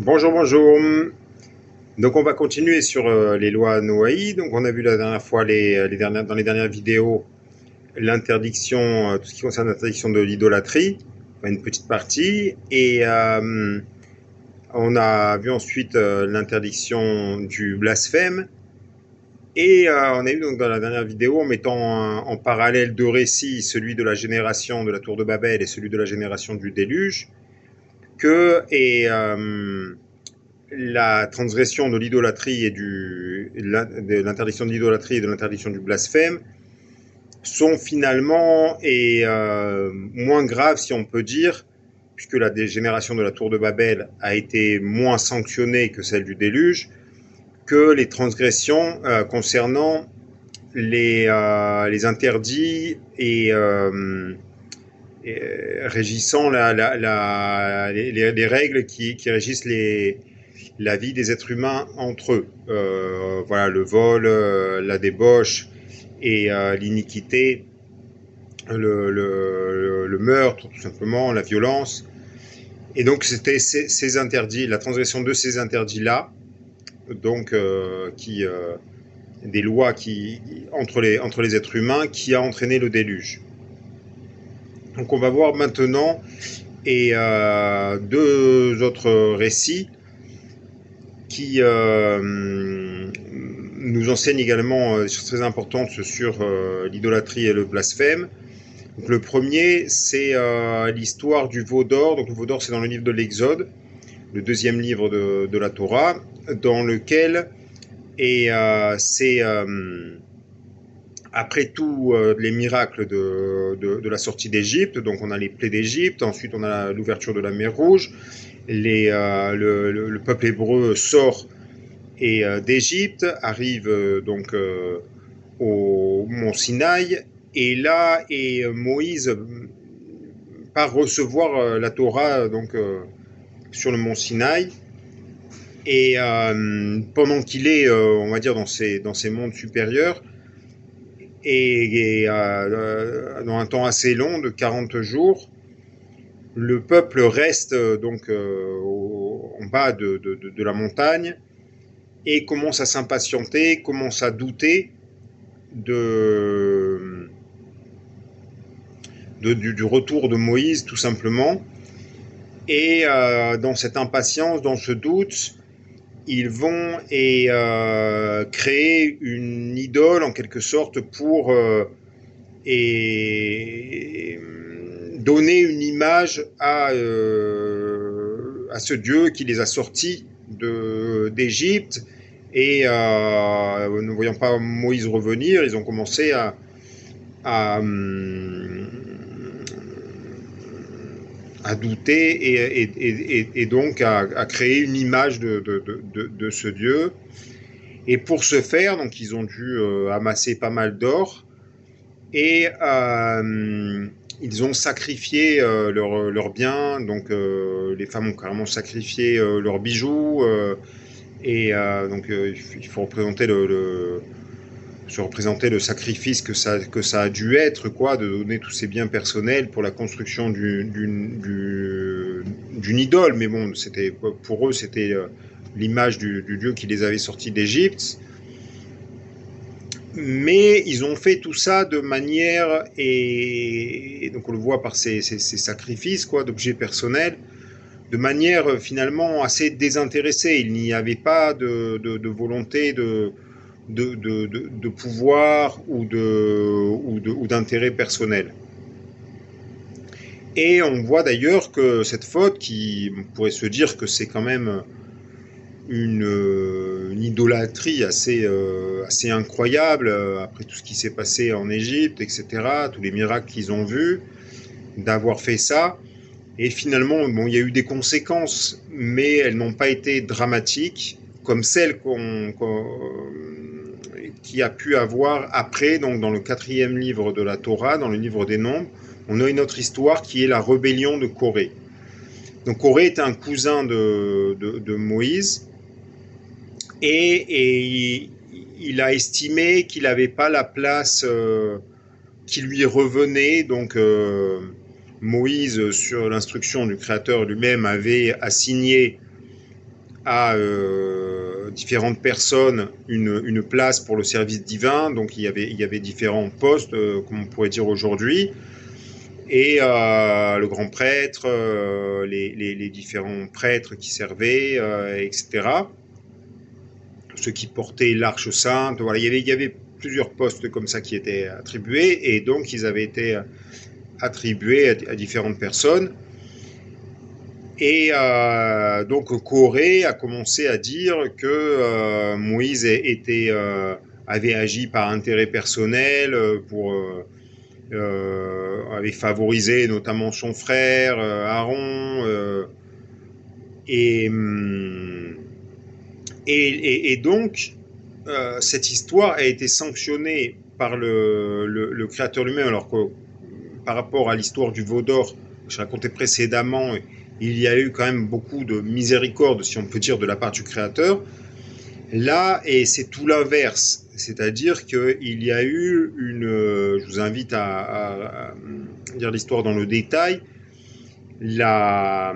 Bonjour, bonjour. Donc on va continuer sur les lois Noaï. Donc on a vu la dernière fois dans les dernières vidéos l'interdiction, tout ce qui concerne l'interdiction de l'idolâtrie, enfin, une petite partie, et on a vu ensuite l'interdiction du blasphème. Et on a eu donc dans la dernière vidéo, en mettant en parallèle deux récits, celui de la génération de la tour de Babel et celui de la génération du déluge, que la transgression de l'idolâtrie et de l'interdiction de l'idolâtrie et de l'interdiction du blasphème sont finalement moins graves, si on peut dire, puisque la dégénération de la tour de Babel a été moins sanctionnée que celle du déluge, que les transgressions concernant les interdits et régissant les règles qui régissent la vie des êtres humains entre eux. Voilà, le vol, la débauche et l'iniquité, le meurtre, tout simplement, la violence. Et donc, c'était ces interdits, la transgression de ces interdits-là, donc, des lois entre les êtres humains, qui a entraîné le déluge. Donc, on va voir maintenant deux autres récits qui nous enseigne également des choses très importantes sur l'idolâtrie et le blasphème. Donc, le premier, c'est l'histoire du veau d'or. Donc le veau d'or, c'est dans le livre de l'Exode, le deuxième livre de la Torah, dans lequel c'est après tous les miracles de la sortie d'Égypte. Donc on a les plaies d'Égypte, ensuite on a l'ouverture de la mer Rouge, le peuple hébreu sort d'Égypte, arrive donc au mont Sinaï, et là Moïse part recevoir la Torah donc sur le mont Sinaï, et pendant qu'il est on va dire dans ces mondes supérieurs, et dans un temps assez long de 40 jours, le peuple reste donc en bas de la montagne, et commence à s'impatienter, commence à douter du retour de Moïse, tout simplement. Et dans cette impatience, dans ce doute, ils vont créer une idole, en quelque sorte, pour donner une image à ce Dieu qui les a sortis d'Égypte. Et ne voyant pas Moïse revenir, ils ont commencé à, à douter, et donc à créer une image de ce Dieu. Et pour ce faire, donc, ils ont dû amasser pas mal d'or, et ils ont sacrifié leurs biens. Donc les femmes ont carrément sacrifié leurs bijoux, donc il faut se représenter le sacrifice que ça a dû être, quoi, de donner tous ses biens personnels pour la construction d'une idole. Mais bon, pour eux, c'était l'image du Dieu qui les avait sortis d'Égypte. Mais ils ont fait tout ça de manière, et donc on le voit par ces sacrifices, quoi, d'objets personnels, de manière finalement assez désintéressée. Il n'y avait pas de volonté de pouvoir ou d'intérêt personnel. Et on voit d'ailleurs que cette faute, qui on pourrait se dire que c'est quand même une idolâtrie assez incroyable, après tout ce qui s'est passé en Égypte, etc., tous les miracles qu'ils ont vus, d'avoir fait ça. Et finalement, bon, il y a eu des conséquences, mais elles n'ont pas été dramatiques, comme celles qui a pu avoir après, donc dans le 4e livre de la Torah, dans le livre des Nombres. On a une autre histoire qui est la rébellion de Corée. Donc Corée est un cousin de Moïse, et il a estimé qu'il n'avait pas la place qui lui revenait. Donc Moïse, sur l'instruction du Créateur lui-même, avait assigné à différentes personnes une place pour le service divin. Donc il y avait différents postes, comme on pourrait dire aujourd'hui. Et le grand prêtre, les différents prêtres qui servaient, etc. Ceux qui portaient l'arche sainte. Voilà, il y avait plusieurs postes comme ça qui étaient attribués, et donc ils avaient été attribués à différentes personnes. Et donc Corée a commencé à dire que Moïse avait agi par intérêt personnel, avait favorisé notamment son frère Aaron, et, et donc cette histoire a été sanctionnée par le créateur lui-même, alors que par rapport à l'histoire du veau d'or que je racontais précédemment, il y a eu quand même beaucoup de miséricorde, si on peut dire, de la part du créateur. Là, et c'est tout l'inverse, c'est-à-dire qu'il y a eu je vous invite à lire l'histoire dans le détail, la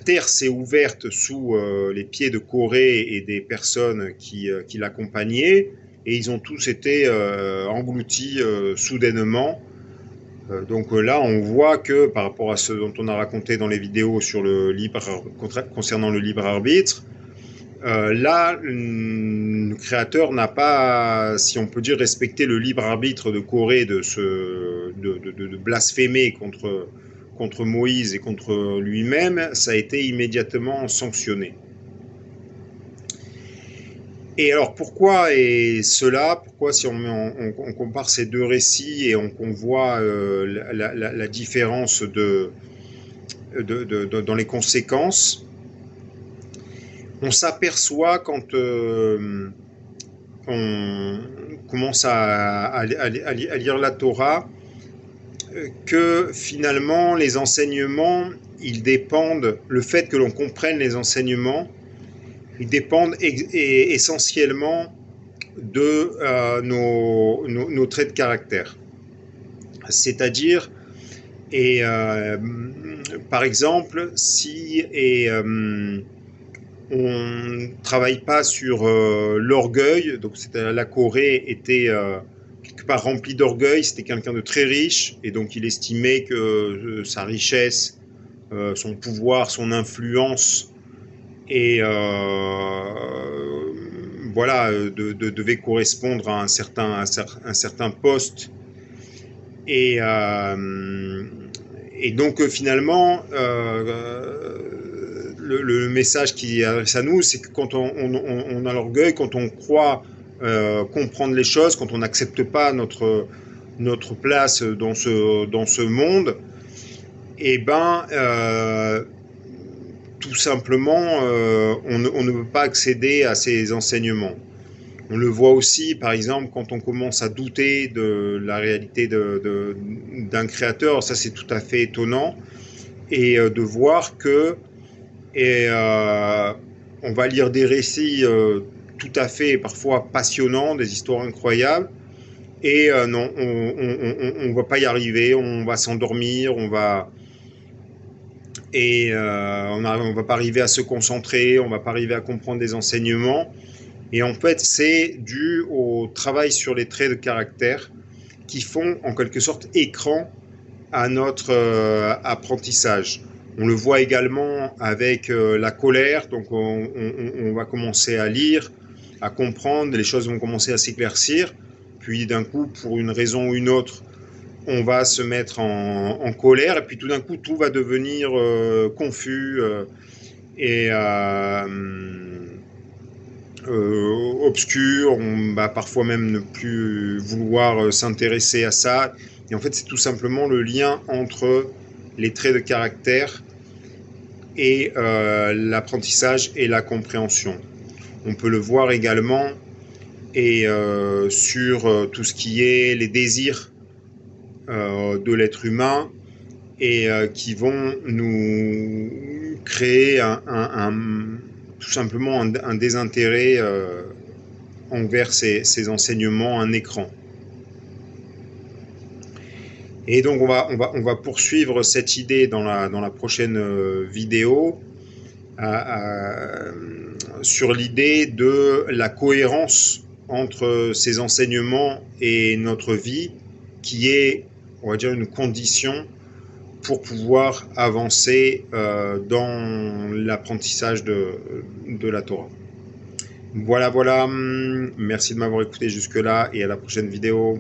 terre s'est ouverte sous les pieds de Corée et des personnes qui l'accompagnaient, et ils ont tous été engloutis soudainement. Donc là, on voit que par rapport à ce dont on a raconté dans les vidéos sur concernant le libre arbitre, là, le créateur n'a pas, si on peut dire, respecté le libre arbitre de Corée de blasphémer contre Moïse et contre lui-même. Ça a été immédiatement sanctionné. Et alors pourquoi est cela? Pourquoi, si on compare ces deux récits et qu'on voit la différence dans les conséquences, on s'aperçoit quand on commence à lire la Torah que finalement les enseignements, ils dépendent, le fait que l'on comprenne les enseignements, ils dépendent essentiellement de nos traits de caractère. C'est-à-dire, par exemple, si on ne travaille pas sur l'orgueil, donc la Corée était quelque part remplie d'orgueil, c'était quelqu'un de très riche, et donc il estimait que sa richesse, son pouvoir, son influence, et voilà, devait correspondre à un certain poste. Et donc finalement, le message qui adresse à nous, c'est que quand on a l'orgueil, quand on croit comprendre les choses, quand on n'accepte pas notre place dans ce monde, et ben tout simplement, on ne peut pas accéder à ces enseignements. On le voit aussi, par exemple, quand on commence à douter de la réalité d'un créateur. Ça, c'est tout à fait étonnant. Et de voir que on va lire des récits tout à fait, parfois passionnants, des histoires incroyables. Et non, on va pas y arriver, on va s'endormir, on va pas arriver à se concentrer, on va pas arriver à comprendre des enseignements. Et en fait, c'est dû au travail sur les traits de caractère qui font en quelque sorte écran à notre apprentissage. On le voit également avec la colère, donc on va commencer à lire, à comprendre, les choses vont commencer à s'éclaircir, puis d'un coup, pour une raison ou une autre, on va se mettre en colère, et puis tout d'un coup, tout va devenir confus et obscur. On va parfois même ne plus vouloir s'intéresser à ça. Et en fait, c'est tout simplement le lien entre les traits de caractère et l'apprentissage et la compréhension. On peut le voir également et sur tout ce qui est les désirs de l'être humain, et qui vont nous créer tout simplement un désintérêt envers ces enseignements, un écran. Et donc on va poursuivre cette idée dans la prochaine vidéo, sur l'idée de la cohérence entre ces enseignements et notre vie, qui est, on va dire, une condition pour pouvoir avancer dans l'apprentissage de la Torah. Voilà, voilà. Merci de m'avoir écouté jusque-là et à la prochaine vidéo.